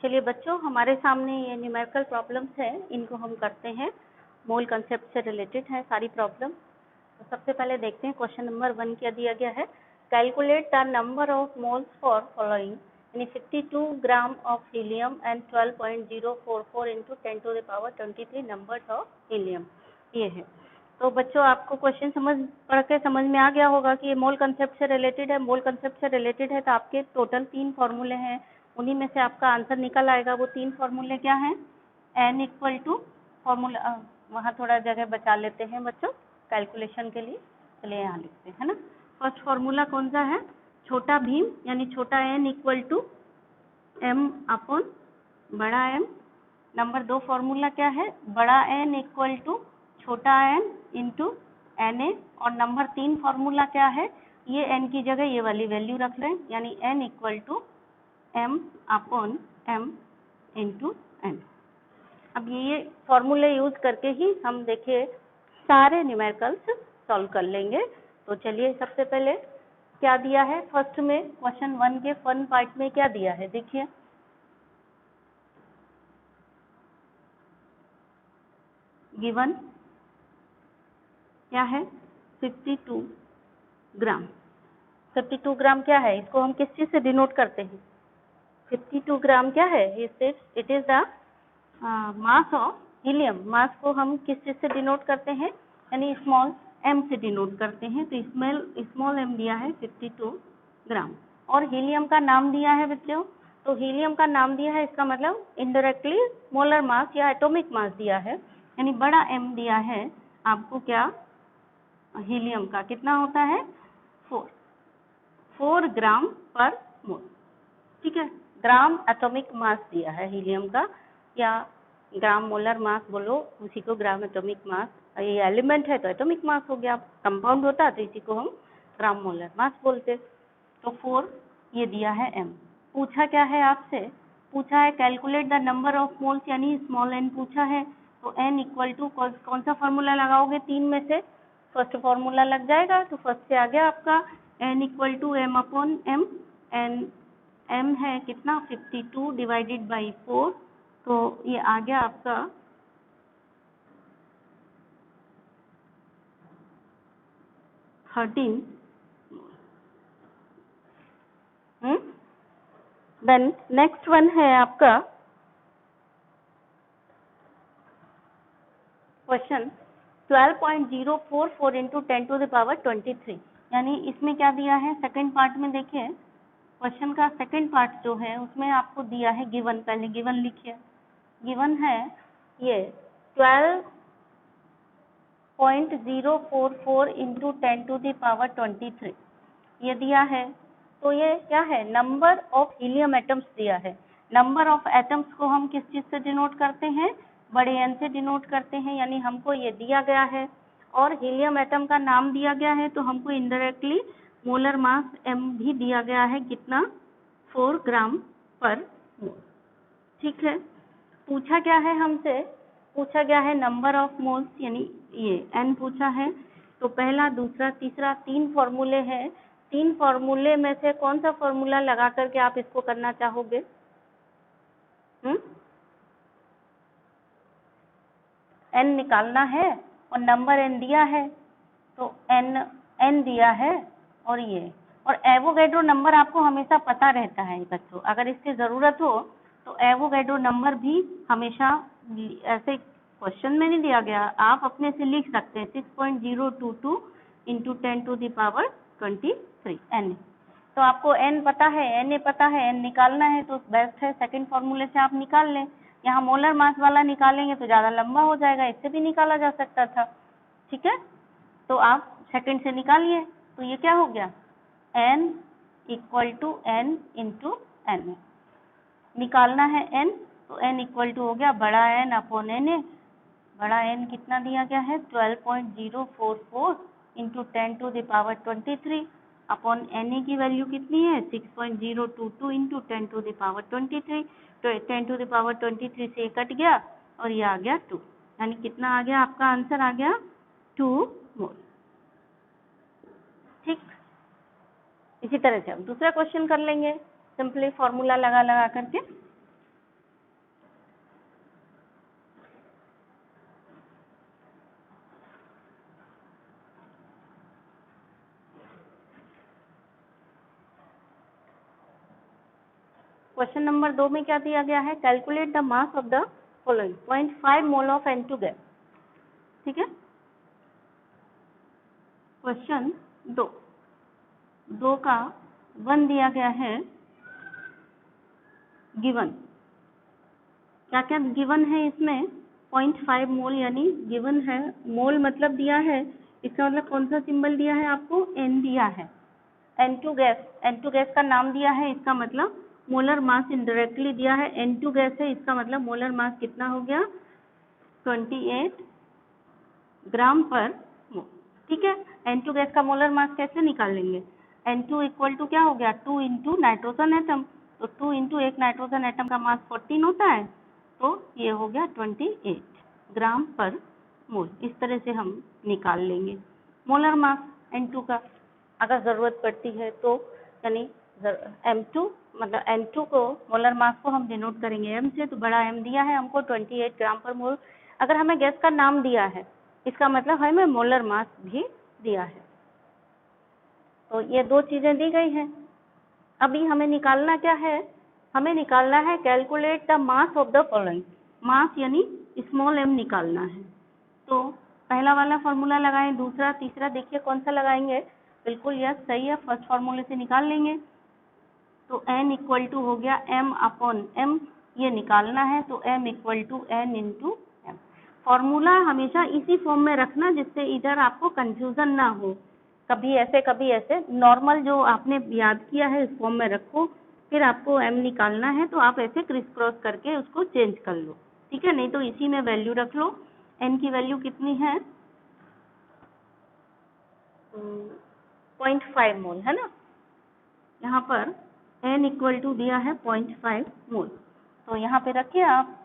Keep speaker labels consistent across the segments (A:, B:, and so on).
A: चलिए बच्चों, हमारे सामने ये न्यूमेरिकल प्रॉब्लम्स है, इनको हम करते हैं। मोल कंसेप्ट से रिलेटेड है सारी प्रॉब्लम। तो सबसे पहले देखते हैं क्वेश्चन नंबर 1 क्या दिया गया है। Calculate the number of moles for following यानी 52 gram of helium and 12.044 into 10 to the power 23 numbers of helium. ये है। तो बच्चों, आपको क्वेश्चन पढ़ के समझ में आ गया होगा कि ये मोल कंसेप्ट से रिलेटेड है। मोल कंसेप्ट से रिलेटेड है तो आपके टोटल 3 फॉर्मूले हैं, उन्हीं में से आपका आंसर निकल आएगा। वो 3 फॉर्मूले क्या हैं? n इक्वल टू फॉर्मूला, वहाँ थोड़ा जगह बचा लेते हैं बच्चों कैलकुलेशन के लिए। चलिए यहाँ लिखते हैं, है ना। फर्स्ट फॉर्मूला कौन सा है? छोटा भीम यानी छोटा n equal to m upon बड़ा M। नंबर 2 फॉर्मूला क्या है? बड़ा N इक्वल टू छोटा n इंटू Na। और नंबर 3 फॉर्मूला क्या है? ये n की जगह ये वाली वैल्यू रख लें, यानी n equal to m upon m into n। अब ये फॉर्मूले यूज करके ही हम देखिए सारे न्यूमेरिकल्स सॉल्व कर लेंगे। तो चलिए सबसे पहले क्या दिया है फर्स्ट में, क्वेश्चन 1 के फन पार्ट में क्या दिया है देखिए। गिवन क्या है? 52 ग्राम। 52 ग्राम क्या है? इसको हम किस चीज से डिनोट करते हैं? 52 ग्राम क्या है? It is the mass of helium. Mass को हम किस चीज से डिनोट करते हैं? यानी स्मॉल m से डिनोट करते हैं। तो स्मॉल m दिया है 52 ग्राम। और हीलियम का नाम दिया है बच्चों। तो हीलियम का नाम दिया है, इसका मतलब इनडायरेक्टली मोलर मास या एटॉमिक मास दिया है। यानी बड़ा m दिया है आपको क्या? हीलियम का कितना होता है? 4 ग्राम पर मोल। ठीक है, ग्राम एटॉमिक मास दिया है हीलियम का, या ग्राम मोलर मास बोलो, उसी को ग्राम एटॉमिक मास। ये एलिमेंट है तो एटॉमिक मास हो गया, कंपाउंड होता तो इसी को हम ग्राम मोलर मास बोलते। तो 4 ये दिया है m। पूछा क्या है आपसे? पूछा है calculate the number of moles, यानी स्मॉल n पूछा है। तो n इक्वल टू कौन सा फॉर्मूला लगाओगे? 3 में से फर्स्ट फॉर्मूला लग जाएगा। तो फर्स्ट से आ गया आपका n equal to m upon m। m है कितना? 52 डिवाइडेड बाई 4। तो ये आ गया आपका 13। देन नेक्स्ट वन है आपका question 12.044 into 10 to the power 23। यानी इसमें क्या दिया है? सेकंड पार्ट में देखिए, क्वेश्चन का सेकंड पार्ट जो है उसमें आपको दिया है गिवन। पहले गिवन लिखिए। गिवन है ये 12.044 इंटू 10 टू द पावर 23 ये दिया है। तो ये क्या है? नंबर ऑफ हीलियम एटम्स दिया है। नंबर ऑफ एटम्स को हम किस चीज से डिनोट करते हैं? बड़े n से डिनोट करते हैं। यानी हमको ये दिया गया है और हीलियम एटम का नाम दिया गया है, तो हमको इनडायरेक्टली मोलर मास m भी दिया गया है। कितना? 4 ग्राम पर मोल। ठीक है। पूछा क्या है हमसे? पूछा गया है नंबर ऑफ मोल्स, यानी ये n पूछा है। तो पहला, दूसरा, तीसरा 3 फॉर्मूले हैं। 3 फॉर्मूले में से कौन सा फॉर्मूला लगा करके आप इसको करना चाहोगे? n निकालना है और नंबर n दिया है, तो n दिया है और ये। और एवोगैड्रो नंबर आपको हमेशा पता रहता है बच्चों, अगर इसकी जरूरत हो तो एवोगैड्रो नंबर भी हमेशा ऐसे क्वेश्चन में नहीं दिया गया, आप अपने से लिख सकते हैं 6.022 into 10 to the power 23 n। तो आपको n पता है, n पता है, n निकालना है तो बेस्ट है सेकंड फॉर्मूले से आप निकाल लें। यहाँ मोलर मास वाला निकालेंगे तो ज़्यादा लंबा हो जाएगा, इससे भी निकाला जा सकता था। ठीक है, तो आप सेकंड से निकालिए। तो ये क्या हो गया? n equal to n into n। निकालना है n, तो n इक्वल टू हो गया बड़ा n अपॉन na। बड़ा n कितना दिया गया है? 12.044 into 10 to the power 23 upon na की वैल्यू कितनी है? 6.022 इंटू 10 टू द पावर 23। तो 10 टू द पावर 23 से कट गया और ये आ गया 2। यानी कितना आ गया? आपका आंसर आ गया 2 मोल। ठीक, इसी तरह से हम दूसरा क्वेश्चन कर लेंगे सिंपली फॉर्मूला लगा करके। क्वेश्चन नंबर 2 में क्या दिया गया है, calculate the mass of the following 0.5 mole of N2 gas. ठीक है, क्वेश्चन 2 का 1 दिया गया है, गिवन क्या क्या गिवन है इसमें, 0.5 मोल यानी गिवन है, मोल मतलब दिया है, इसका मतलब कौन सा सिंबल दिया है आपको, N दिया है, N2 गैस का नाम दिया है, इसका मतलब मोलर मास इनडायरेक्टली दिया है, N2 गैस है, इसका मतलब मोलर मास कितना हो गया, 28 ग्राम पर मोल। ठीक है, N2 गैस का मोलर मास कैसे निकाल लेंगे, N2 इक्वल टू क्या हो गया, 2 इंटू नाइट्रोजन एटम, तो 2 इंटू एक नाइट्रोजन एटम का मास 14 होता है, तो ये हो गया 28 ग्राम पर मोल। इस तरह से हम निकाल लेंगे मोलर मास N2 का, अगर ज़रूरत पड़ती है तो, यानी M2 मतलब N2 को मोलर मास को हम डिनोट करेंगे M से, तो बड़ा M दिया है हमको 28 ग्राम पर मोल। अगर हमें गैस का नाम दिया है, इसका मतलब हमें मोलर मास भी दिया है। तो ये 2 चीज़ें दी गई हैं। अभी हमें निकालना क्या है, हमें निकालना है calculate the mass of the following, mass यानी स्मॉल m निकालना है। तो पहला वाला फॉर्मूला लगाएं, दूसरा तीसरा देखिए कौन सा लगाएंगे, बिल्कुल यस सही है, फर्स्ट फॉर्मूले से निकाल लेंगे। तो n इक्वल टू हो गया m अपॉन m, ये निकालना है, तो m equal to n into m। Formula हमेशा इसी फॉर्म में रखना जिससे इधर आपको कंफ्यूजन ना हो, कभी ऐसे, नॉर्मल जो आपने याद किया है इस फॉर्म में रखो, फिर आपको m निकालना है तो आप ऐसे क्रिस क्रॉस करके उसको चेंज कर लो। ठीक है, नहीं तो इसी में वैल्यू रख लो। n की वैल्यू कितनी है, 0.5 मोल है ना, यहाँ पर n इक्वल टू दिया है 0.5 मोल, तो यहाँ पे रखिए आप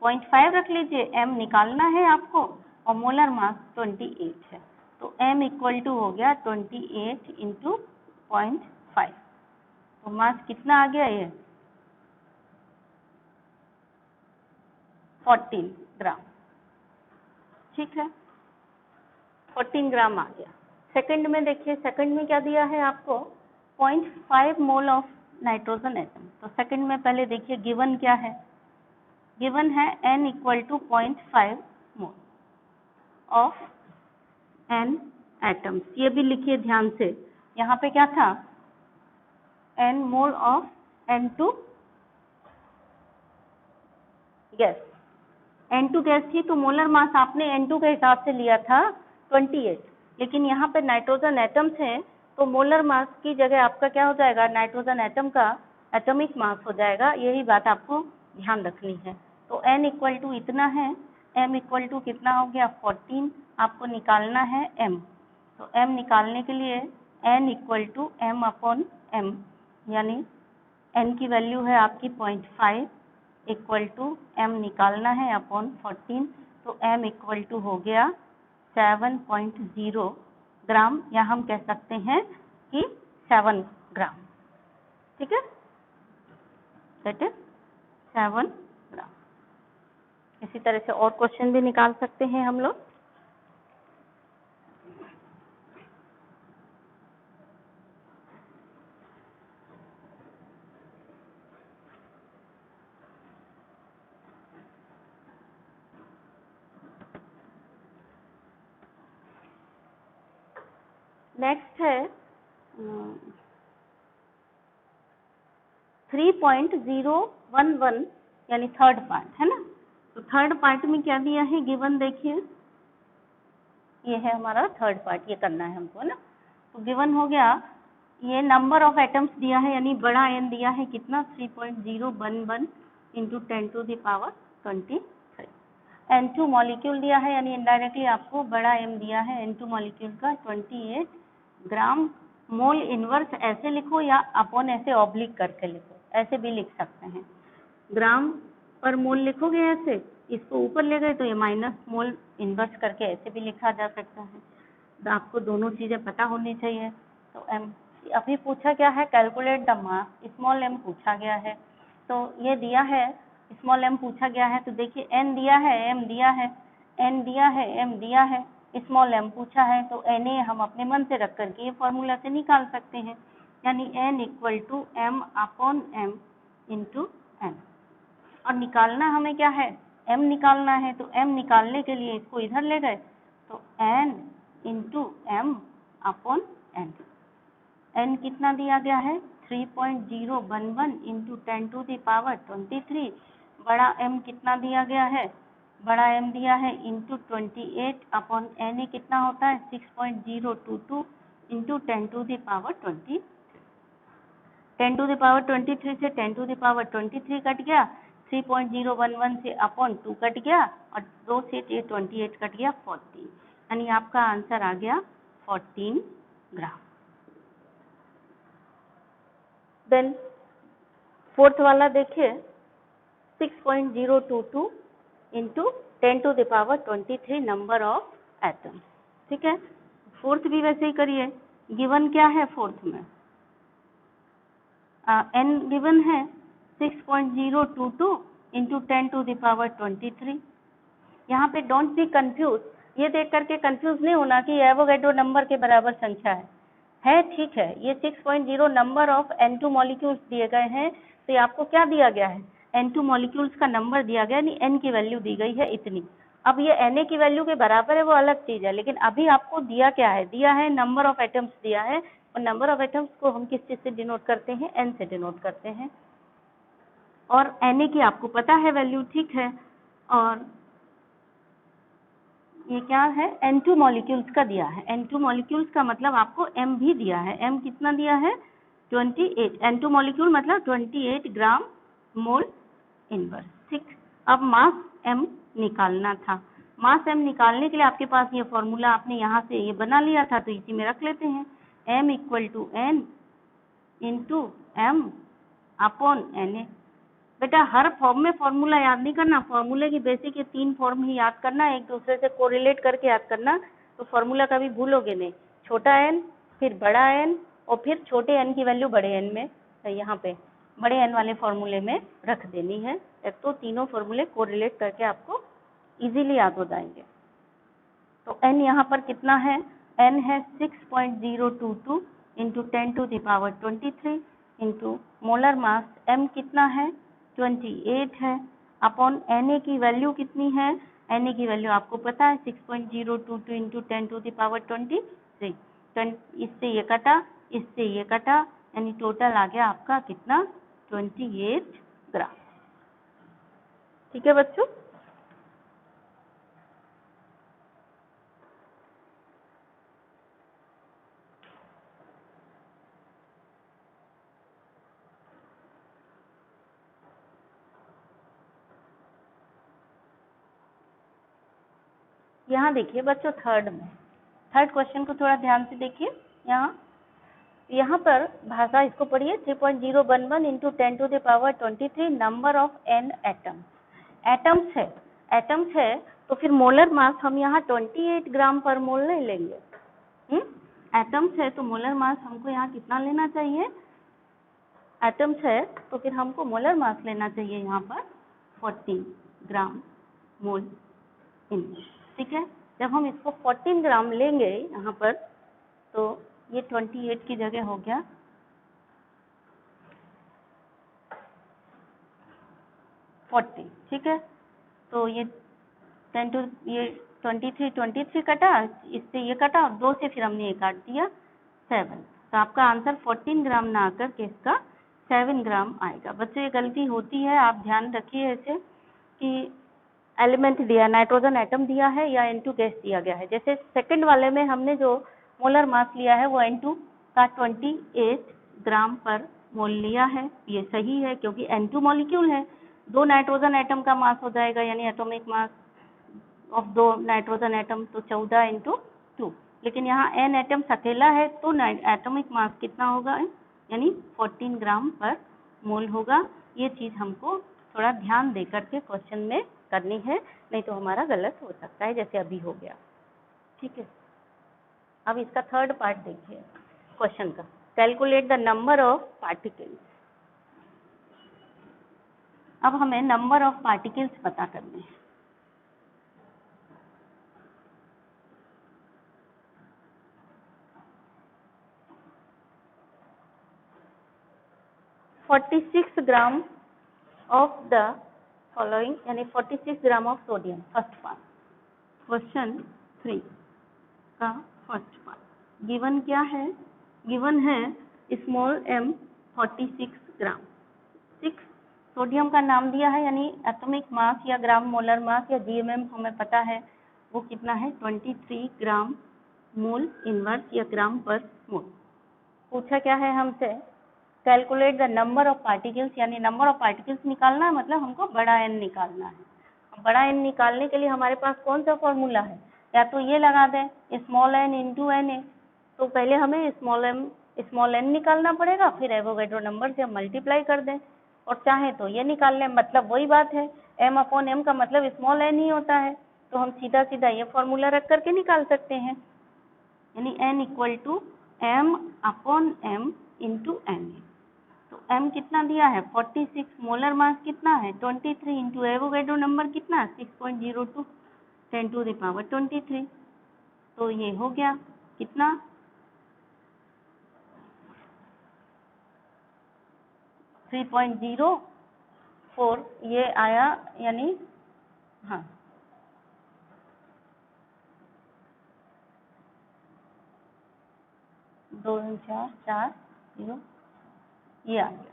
A: 0.5 रख लीजिए, m निकालना है आपको और मोलर मास 28 है, तो m इक्वल टू हो गया 28 इंटू 0.5, तो मास कितना आ गया, ये 14 ग्राम। ठीक है, 14 ग्राम आ गया। सेकंड में देखिए, सेकंड में क्या दिया है आपको, 0.5 मोल ऑफ नाइट्रोजन एटम। तो सेकंड में पहले देखिए गिवन क्या है, गिवन है n equal to 0.5 mole of n atoms. ये भी लिखिए ध्यान से, यहाँ पे क्या था, n mole of N2 gas, N2 gas थी तो मोलर मास आपने N2 के हिसाब से लिया था 28, लेकिन यहाँ पे नाइट्रोजन एटम्स हैं तो मोलर मास की जगह आपका क्या हो जाएगा, नाइट्रोजन एटम का एटॉमिक मास हो जाएगा। यही बात आपको ध्यान रखनी है। तो n इक्वल टू इतना है, m इक्वल टू कितना हो गया 14, आपको निकालना है m। तो m निकालने के लिए n equal to m upon m, यानी n की वैल्यू है आपकी 0.5 इक्वल टू m निकालना है अपॉन 14, तो m इक्वल टू हो गया 7.0 ग्राम, या हम कह सकते हैं कि 7 ग्राम। ठीक है, दैट इज 7 ग्राम। इसी तरह से और क्वेश्चन भी निकाल सकते हैं हम लोग। नेक्स्ट है 3.011 यानी थर्ड पार्ट है ना। तो थर्ड पार्ट में क्या दिया है, गिवन देखिए, ये है हमारा थर्ड पार्ट, ये करना है हमको ना। तो गिवन हो गया, ये नंबर ऑफ एटम्स दिया है, यानी बड़ा n दिया है कितना 3.011 into 10 to the power 23। N2 molecule दिया है, यानी इनडायरेक्टली आपको बड़ा m दिया है N2 मॉलिक्यूल का 28 ग्राम। मोल इनवर्स ऐसे लिखो या अपॉन ऐसे ऑब्लिक करके लिखो, ऐसे भी लिख सकते हैं। ग्राम पर मोल लिखोगे ऐसे, इसको ऊपर ले गए तो ये माइनस मोल इनवर्स करके ऐसे भी लिखा जा सकता है। तो आपको दोनों चीज़ें पता होनी चाहिए। तो m अभी पूछा क्या है, calculate the mass, small m पूछा गया है, तो ये दिया है स्मॉल m पूछा गया है। तो देखिए n दिया है, m दिया है, n दिया है, m दिया है, स्मॉल m पूछा है, तो na हम अपने मन से रख करके ये फॉर्मूला से निकाल सकते हैं, यानी n equal to m upon m into N. और निकालना हमें क्या है, m निकालना है, तो m निकालने के लिए इसको इधर ले गए तो n into M upon n। n कितना दिया गया है 3.011 इंटू 10 टू द पावर 23। बड़ा m कितना दिया गया है, बड़ा m दिया है इंटू 28 अपॉन n कितना होता है 6.022 into 10 to the power 23। 10 to the power 23 से 10 टू द पावर 23 कट गया, 3.011 से अपॉन 2 कट गया और 2 से 28 कट गया 40, यानी आपका आंसर आ गया 14 ग्राम। देन फोर्थ वाला देखिए 6.022 into 10 to the power 23 number of atom. ठीक है, फोर्थ भी वैसे ही करिए। गिवन क्या है फोर्थ में, n गिवन है 6.022 इंटू 10 टू द पावर 23। यहाँ पे डोंट बी कंफ्यूज, ये देख करके कंफ्यूज नहीं होना कि एवोगैड्रो नंबर के बराबर संख्या है ठीक है, ये 6.0 नंबर ऑफ N2 मॉलिक्यूल्स दिए गए हैं, तो ये आपको क्या दिया गया है N2 मॉलिक्यूल्स का नंबर दिया गया, यानी N की वैल्यू दी गई है इतनी। अब ये Na की वैल्यू के बराबर है वो अलग चीज है, लेकिन अभी आपको दिया क्या है, दिया है नंबर ऑफ एटम्स दिया है, और नंबर ऑफ एटम्स को हम किस चीज से डिनोट करते हैं, N से डिनोट करते हैं। और Na की आपको पता है वैल्यू, ठीक है। और ये क्या है N2 मॉलिक्यूल्स का दिया है, N2 मॉलिक्यूल्स का मतलब आपको M भी दिया है, M कितना दिया है 28, N2 मॉलिक्यूल मतलब 28 ग्राम मोल इनवर्स। ठीक, अब मास M निकालना था। मास M निकालने के लिए आपके पास ये फॉर्मूला आपने यहाँ से ये बना लिया था, तो इसी में रख लेते हैं, M equal to N into M upon Na। बेटा हर फॉर्म में फॉर्मूला याद नहीं करना, फॉर्मूले की बेसिक ये 3 फॉर्म ही याद करना, एक दूसरे से कोरिलेट करके याद करना, तो फॉर्मूला कभी भूलोगे नहीं। छोटा n, फिर बड़ा n, और फिर छोटे n की वैल्यू बड़े n में, यहाँ पे बड़े n वाले फॉर्मूले में रख देनी है, तो तीनों फॉर्मूले कोरिलेट करके आपको इजीली याद हो जाएंगे। तो n यहाँ पर कितना है, n है 6.022 into 10 to the power 23 into molar mass m कितना है 28 है, अपॉन Na की वैल्यू कितनी है, Na की वैल्यू आपको पता है 6.022 इंटू 10 टू द पावर 23। इससे ये कटा, इससे ये कटा, यानी टोटल आ गया आपका कितना 28 ग्राम। ठीक है बच्चों, यहाँ देखिए बच्चों थर्ड क्वेश्चन को थोड़ा ध्यान से देखिए। यहाँ पर भाषा इसको पढ़िए 3.011 into 10 to the power 23 number of n atoms है, तो फिर मोलर मास हम यहाँ 28 ग्राम पर मोल नहीं लेंगे। एटम्स है तो मोलर मास हमको यहाँ कितना लेना चाहिए, एटम्स है तो फिर हमको मोलर मास लेना चाहिए यहाँ पर 14 ग्राम मोल इन। ठीक है, जब हम इसको 14 ग्राम लेंगे यहाँ पर, तो ये 28 की जगह हो गया 40। ठीक है, तो ये 10 टू ये 23 कटा, इससे ये कटा और 2 से फिर हमने ये काट दिया 7, तो आपका आंसर 14 ग्राम ना आकर के इसका 7 ग्राम आएगा। बच्चों ये गलती होती है, आप ध्यान रखिए ऐसे कि एलिमेंट दिया, नाइट्रोजन एटम दिया है या N2 गैस दिया गया है। जैसे सेकंड वाले में हमने जो मोलर मास लिया है वो N2 का 28 ग्राम पर मोल लिया है, ये सही है क्योंकि N2 मॉलिक्यूल है, 2 नाइट्रोजन एटम का मास हो जाएगा, यानी atomic mass of 2 nitrogen atom तो 14 इंटू 2, लेकिन यहाँ n एटम्स अकेला है तो एटॉमिक मास कितना होगा, यानी 14 ग्राम पर मोल होगा। ये चीज़ हमको थोड़ा ध्यान दे करके क्वेश्चन में करनी है, नहीं तो हमारा गलत हो सकता है जैसे अभी हो गया। ठीक है, अब इसका थर्ड पार्ट देखिए क्वेश्चन का, calculate the number of particles. अब हमें नंबर ऑफ पार्टिकल्स पता करने हैं। $46 ग्राम ऑफ द फॉलोइंग, यानी 46 gram of sodium, first part. Question 3 का फर्स्ट पार्ट गिवन क्या है? गिवन है स्मॉल m 46 ग्राम। 6 सोडियम का नाम दिया है, यानी एटॉमिक मास या ग्राम मोलर मास या जीएमएम हमें पता है वो कितना है, 23 ग्राम मोल इनवर्स या ग्राम पर मोल। पूछा क्या है हमसे, calculate the number of particles, यानी नंबर ऑफ पार्टिकल्स निकालना है, मतलब हमको बड़ा एन निकालना है। बड़ा एन निकालने के लिए हमारे पास कौन सा फॉर्मूला है, या तो ये लगा दें small N into N A, तो पहले हमें स्मॉल एन निकालना पड़ेगा, फिर एवोगैड्रो नंबर से हम मल्टीप्लाई कर दें, और चाहे तो ये निकाल लें, मतलब वही बात है, m अपॉन m का मतलब स्मॉल एन ही होता है, तो हम सीधा सीधा ये फॉर्मूला रख करके निकाल सकते हैं, यानी n equal to m upon m into N. तो m कितना दिया है 46, मोलर मास कितना है 23, इंटू एवोगैड्रो नंबर कितना है 6.02, 10 टू द पावर 23। तो ये हो गया कितना 3.04 ये आया, यानी हाँ 2 4 4 0 ये आ गया,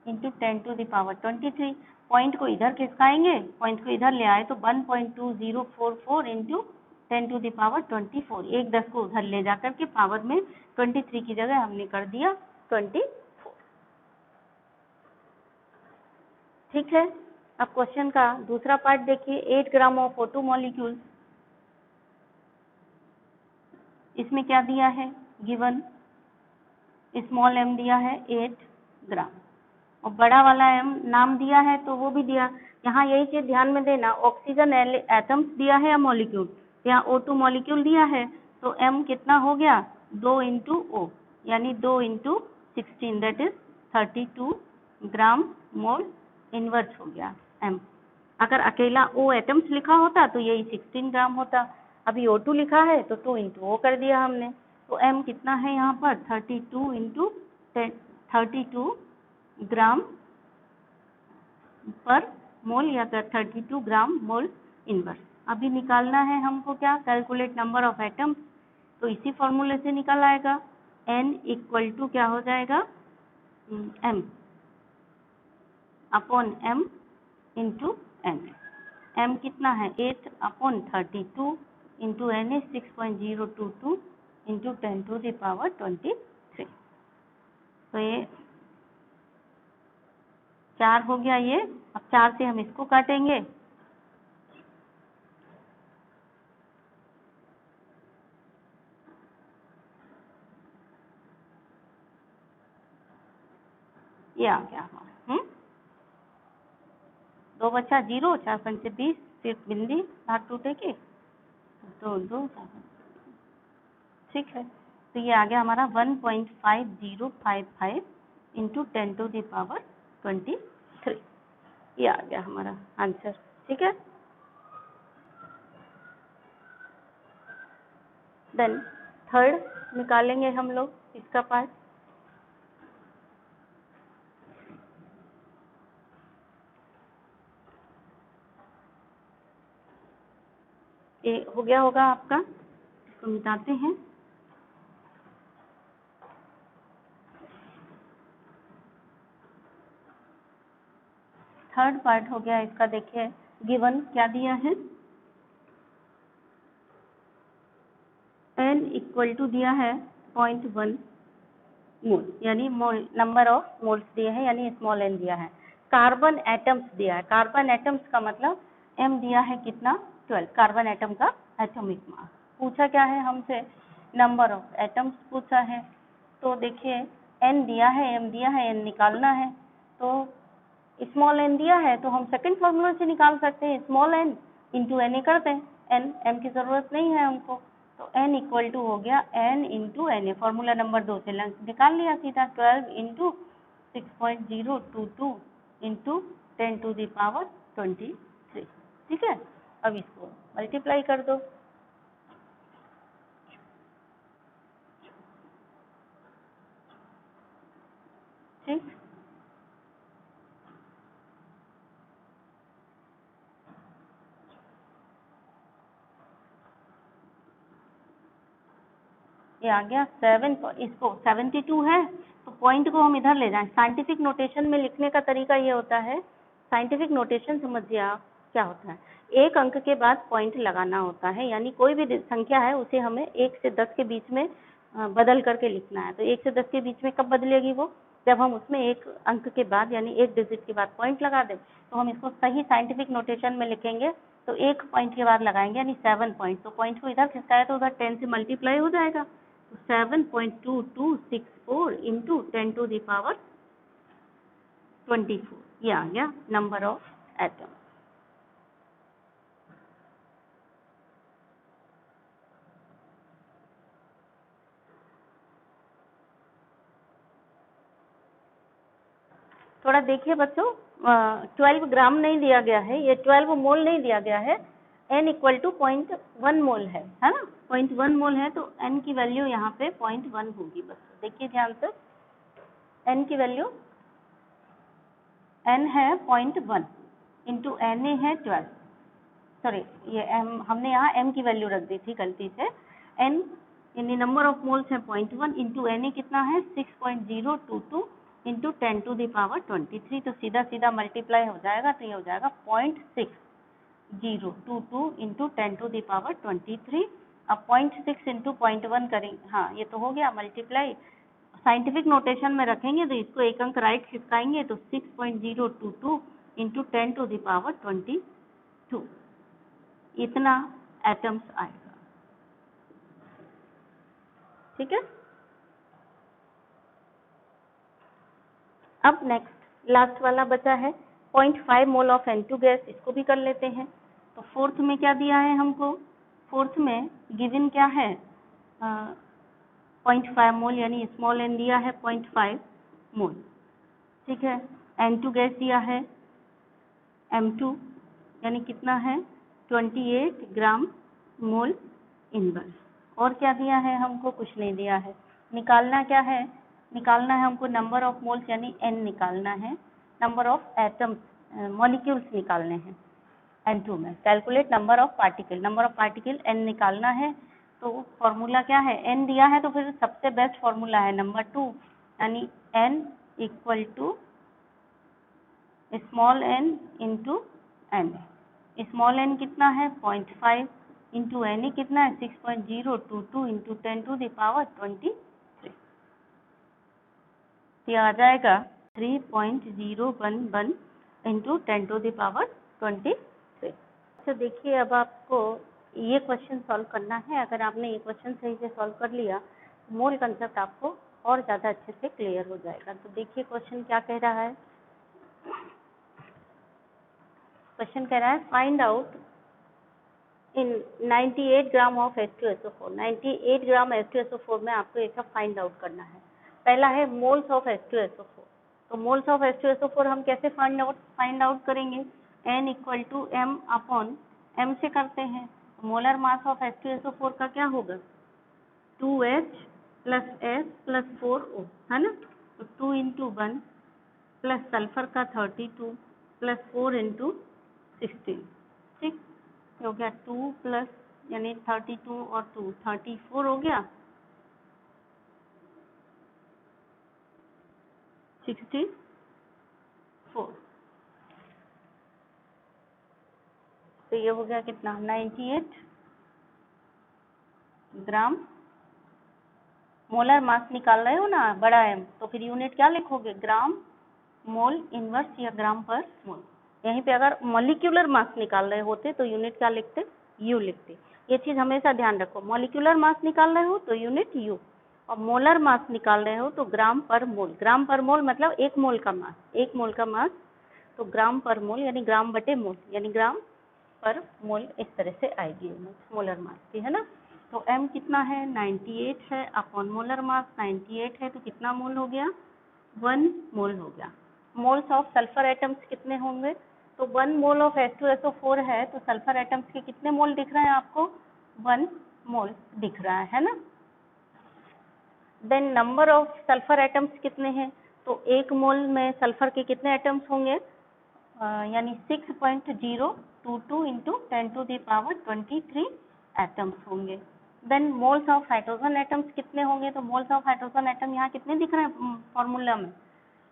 A: into 10 to the power 23। Point को इधर खिसकाएंगे, पॉइंट को इधर ले आए तो 1.2044 इंटू 10 टू द पावर 24, एक 10 को उधर ले जाकर के पावर में 23 की जगह हमने कर दिया 24। ठीक है, अब क्वेश्चन का दूसरा पार्ट देखिए, 8 ग्राम ऑफ O2 मॉलिक्यूल। इसमें क्या दिया है, गिवन स्मॉल m दिया है 8 ग्राम, और बड़ा वाला m नाम दिया है तो वो भी दिया। यहाँ यही चीज ध्यान में देना, ऑक्सीजन एटम्स दिया है या मॉलिक्यूल, यहाँ O2 मॉलिक्यूल दिया है, तो m कितना हो गया 2 इंटू O, यानी 2 into 16, that is 32 gram mole inverse हो गया m। अगर अकेला O एटम्स लिखा होता तो यही 16 ग्राम होता, अभी O2 लिखा है तो 2 इंटू O कर दिया हमने, तो m कितना है यहाँ पर 32 इंटू 32 ग्राम पर मोल, या 32 ग्राम मोल इनवर्स। अभी निकालना है हमको क्या, कैलकुलेट नंबर ऑफ एटम्स, तो इसी फॉर्मूले से निकल आएगा, n इक्वल टू क्या हो जाएगा m upon m into n। m कितना है 8 upon 32 into n is 6.022 into 10 to the power 23। तो ये 4 हो गया ये, अब 4 से हम इसको काटेंगे, ये आ गया हमारा 2 बचा 0, 4 पंचे 20, सिर्फ बिंदी भाग टूटे के 2 2 4। ठीक है, तो ये आ गया हमारा 1.5055 इंटू 10 टू द पावर 23, ये आ गया हमारा आंसर। ठीक है, देन थर्ड निकालेंगे हम लोग इसका पार्ट। ये हो गया होगा आपका, इसको मिटाते हैं। थर्ड पार्ट हो गया इसका, देखिए गिवन क्या दिया है, n इक्वल टू दिया है 0.1 मोल, यानी मोल नंबर ऑफ मोल्स दिए हैं, यानी स्मॉल n दिया है। कार्बन एटम्स दिया है, कार्बन एटम्स का मतलब m दिया है कितना 12, कार्बन एटम का एटॉमिक मास। पूछा क्या है हमसे, नंबर ऑफ एटम्स पूछा है, तो देखिए n दिया है m दिया है, n निकालना है, तो स्मॉल n दिया है तो हम सेकंड फॉर्मूला से निकाल सकते हैं, small n into N A करते हैं, n m की जरूरत नहीं है हमको, तो n इक्वल टू हो गया n into N A, formula number 2 से निकाल लिया सीधा, 12 into 6.022 into 10 to the power 23। ठीक है, अब इसको मल्टीप्लाई कर दो, ठीक, ये आ गया 7, इसको 72 है तो पॉइंट को हम इधर ले जाएं। साइंटिफिक नोटेशन में लिखने का तरीका ये होता है, साइंटिफिक नोटेशन समझिए आप क्या होता है, एक अंक के बाद पॉइंट लगाना होता है, यानी कोई भी संख्या है उसे हमें 1 से 10 के बीच में बदल करके लिखना है। तो 1 से 10 के बीच में कब बदलेगी वो, जब हम उसमें एक अंक के बाद यानी एक डिजिट के बाद पॉइंट लगा दें। तो हम इसको सही साइंटिफिक नोटेशन में लिखेंगे तो एक पॉइंट के बाद लगाएंगे यानी 7 पॉइंट, तो पॉइंट को इधर खिसकाए तो उधर 10 से मल्टीप्लाई हो जाएगा, तो 7.2264 इंटू 10 टू द पावर 24, ये आ गया नंबर ऑफ एटम। थोड़ा देखिए बच्चों, 12 ग्राम नहीं दिया गया है, ये 12 मोल नहीं दिया गया है, n इक्वल टू 0.1 मोल है ना, 0.1 मोल है तो n की वैल्यू यहाँ पे 0.1 होगी। बस देखिए ध्यान से, n की वैल्यू n है 0.1 इंटू Na है 12, सॉरी ये m हमने यहाँ m की वैल्यू रख दी थी गलती से, n यानी नंबर ऑफ मोल्स है 0.1 इंटू Na कितना है 6.022 इंटू 10 टू द पावर 23, तो सीधा सीधा मल्टीप्लाई हो जाएगा तो ये हो जाएगा 0.6022 इंटू 10 टू द पावर 23। अब 0.6 इंटू 0.1 करेंगे, हाँ ये तो हो गया मल्टीप्लाई, साइंटिफिक नोटेशन में रखेंगे तो इसको एक अंक राइट खिसकाएंगे तो 6.022 इंटू 10 टू द पावर 22, इतना एटम्स आएगा। ठीक है, अब नेक्स्ट लास्ट वाला बचा है 0.5 मोल ऑफ N2 गैस, इसको भी कर लेते हैं। तो फोर्थ में क्या दिया है हमको, फोर्थ में गिवन क्या है 0.5 मोल यानी स्मॉल n दिया है 0.5 मोल। ठीक है, N2 गैस दिया है M2 यानी कितना है 28 ग्राम मोल इनवर्स, और क्या दिया है हमको, कुछ नहीं दिया है। निकालना क्या है, निकालना है हमको नंबर ऑफ मोल्स यानी n निकालना है, नंबर ऑफ एटम्स मॉलिक्यूल्स निकालने हैं N2 में। Calculate number of particle n निकालना है, तो फॉर्मूला क्या है, n दिया है तो फिर सबसे बेस्ट फॉर्मूला है नंबर 2 यानी n equal to small n into n। Small n कितना है 0.5 इंटू Na कितना है 6.022 इंटू 10 टू द पावर 23, ये आ जाएगा 3.011 इंटू 10 टू द पावर 23। अच्छा देखिए, अब आपको ये क्वेश्चन सॉल्व करना है। अगर आपने ये क्वेश्चन सही से सॉल्व कर लिया, मोल कंसेप्ट आपको और ज़्यादा अच्छे से क्लियर हो जाएगा। तो देखिए क्वेश्चन क्या कह रहा है, क्वेश्चन कह रहा है find out in 98 gram of H2SO4, 98 gram H2SO4 में आपको ये सब फाइंड आउट करना है। पहला है मोल्स ऑफ H2SO4, तो मोल्स ऑफ H2SO4 हम कैसे फाइंड आउट करेंगे, n equal to m upon m से करते हैं। मोलर मास ऑफ H2SO4 का क्या होगा 2H plus S plus 4O है ना, तो 2 इंटू 1 प्लस सल्फर का 32 प्लस 4 इंटू 16, ठीक हो गया 2 प्लस यानी 32 और 2 34 हो गया 64, तो ये हो गया कितना 98 ग्राम। मोलर मास निकाल रहे हो ना बड़ा M, तो फिर यूनिट क्या लिखोगे ग्राम मोल इनवर्स या ग्राम पर मोल। यहीं पे अगर मॉलिक्यूलर मास निकाल रहे होते तो यूनिट क्या लिखते, यू लिखते। ये चीज हमेशा ध्यान रखो, मॉलिक्यूलर मास निकाल रहे हो तो यूनिट यू, और मोलर मास निकाल रहे हो तो ग्राम पर मोल। ग्राम पर मोल मतलब एक मोल का मास, एक मोल का मास, तो ग्राम पर मोल यानी ग्राम बटे मोल यानी ग्राम पर मोल, इस तरह से आएगी यूनिट मोलर मास की, है ना। तो m कितना है 98 है अपॉन मोलर मास 98 है तो कितना मोल हो गया 1 मोल हो गया। मोल्स ऑफ सल्फर एटम्स कितने होंगे, तो 1 मोल ऑफ H2SO4 है तो सल्फर एटम्स के कितने मोल दिख रहे हैं आपको 1 मोल दिख रहा है ना। Then number of sulphur atoms कितने हैं, तो 1 मोल में सल्फर के कितने एटम्स होंगे यानी 6.022 into 10 to the power 23 atoms होंगे। Then moles of hydrogen atoms कितने होंगे, तो मोल्स ऑफ हाइड्रोजन एटम यहाँ कितने दिख रहे हैं फॉर्मूला में,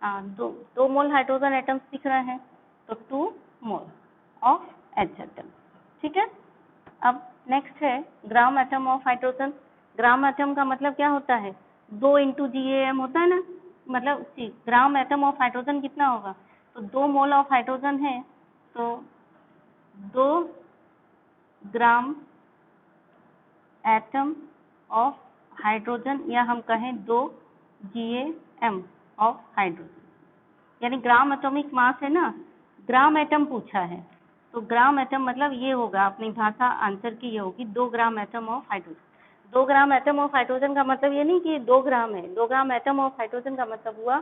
A: दो मोल हाइड्रोजन एटम्स दिख रहे हैं, तो 2 मोल ऑफ एच एटम। ठीक है, अब नेक्स्ट है gram atom of hydrogen. Gram atom का मतलब क्या होता है, 2 इंटू GAM होता है ना, मतलब ग्राम एटम ऑफ हाइड्रोजन कितना होगा, तो 2 मोल ऑफ हाइड्रोजन है तो 2 ग्राम एटम ऑफ हाइड्रोजन, या हम कहें 2 GAM ऑफ हाइड्रोजन, यानी ग्राम एटॉमिक मास है ना, ग्राम एटम पूछा है तो ग्राम एटम मतलब ये होगा, अपनी भाषा आंसर की ये होगी 2 gram atom of hydrogen. 2 gram atom of hydrogen का मतलब ये नहीं कि 2 ग्राम है, 2 ग्राम एटम ऑफ हाइड्रोजन का मतलब हुआ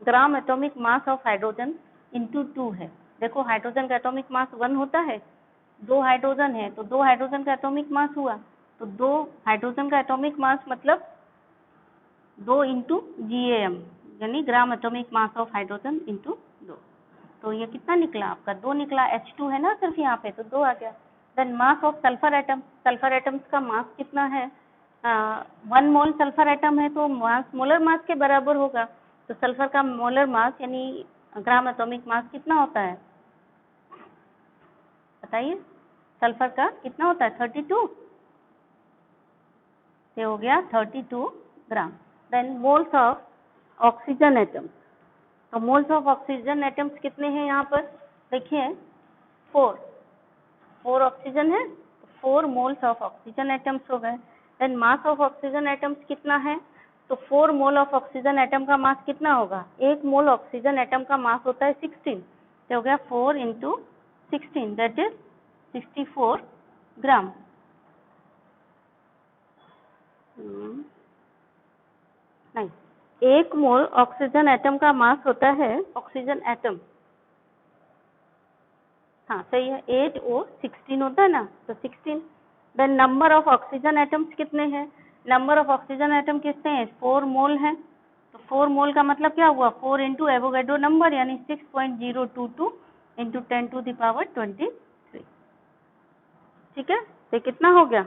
A: gram atomic mass of hydrogen into 2 है। देखो हाइड्रोजन का एटॉमिक मास 1 होता है, 2 हाइड्रोजन है तो 2 हाइड्रोजन का एटॉमिक मास हुआ, तो 2 हाइड्रोजन का एटॉमिक मास मतलब 2 इंटू GAM, यानी gram atomic mass of hydrogen into 2। तो ये कितना निकला आपका, 2 निकला, H2 है ना सिर्फ यहाँ पे, तो 2 आ गया। Then mass of sulphur atom, sulphur atoms का मास कितना है, 1 मोल सल्फर एटम है तो मास मोलर मास के बराबर होगा, तो सल्फर का मोलर मास यानी ग्राम एटॉमिक मास कितना होता है, बताइए सल्फर का कितना होता है, 32, ये हो गया 32 gram. Then moles of oxygen atoms, तो मोल्स ऑफ ऑक्सीजन एटम्स कितने हैं यहाँ पर, देखिए 4 ऑक्सीजन है, 4 मोल्स ऑफ ऑक्सीजन एटम्स हो गए। Then mass of oxygen atoms कितना है, तो 4 मोल ऑफ ऑक्सीजन एटम का मास कितना होगा, 1 मोल ऑक्सीजन एटम का मास होता है 16, तो हो गया 4 इंटू 16 दैट इज 64 ग्राम। नहीं, 1 मोल ऑक्सीजन एटम का मास होता है, ऑक्सीजन एटम, हाँ सही है, 8 और 16 होता है ना, तो 16। Then number of oxygen atoms कितने हैं, नंबर ऑफ ऑक्सीजन एटम कितने हैं, 4 मोल है, तो 4 मोल का मतलब क्या हुआ, 4 इंटू एवोगैड्रो नंबर यानी 6.022 इंटू 10 टू द पावर 23। ठीक है, तो कितना हो गया,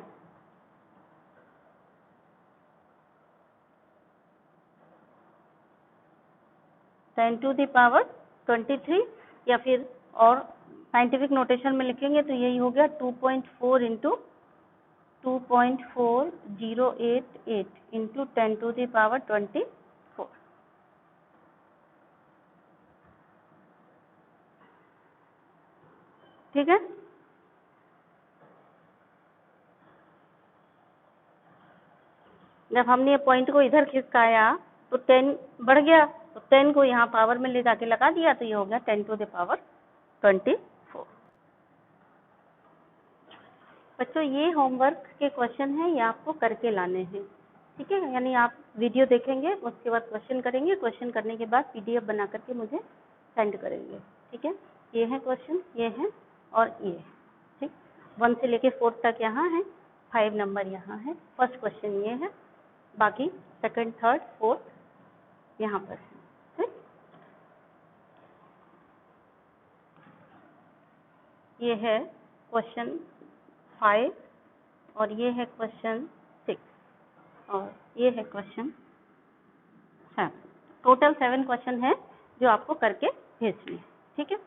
A: 10 टू द पावर 23, या फिर और साइंटिफिक नोटेशन में लिखेंगे तो यही हो गया 2.4 into 2.4088 into 10 to the power 24। ठीक है, जब हमने ये पॉइंट को इधर खिसकाया तो 10 बढ़ गया, तो 10 को यहाँ पावर में ले जाके लगा दिया तो ये हो गया 10 टू द पावर 24। बच्चों ये होमवर्क के क्वेश्चन हैं, ये आपको करके लाने हैं। ठीक है, यानी आप वीडियो देखेंगे, उसके बाद क्वेश्चन करेंगे, क्वेश्चन करने के बाद PDF बना करके मुझे सेंड करेंगे। ठीक है, ये है क्वेश्चन, ये है और ये, ठीक, 1 से लेके 4 तक यहाँ है, 5 नंबर यहाँ है, फर्स्ट क्वेश्चन ये है, बाकी सेकंड, थर्ड, फोर्थ यहाँ पर है। ठीक, ये है क्वेश्चन 5 और ये है क्वेश्चन 6 और ये है क्वेश्चन 7। टोटल 7 क्वेश्चन है जो आपको करके भेजने हैं। ठीक है।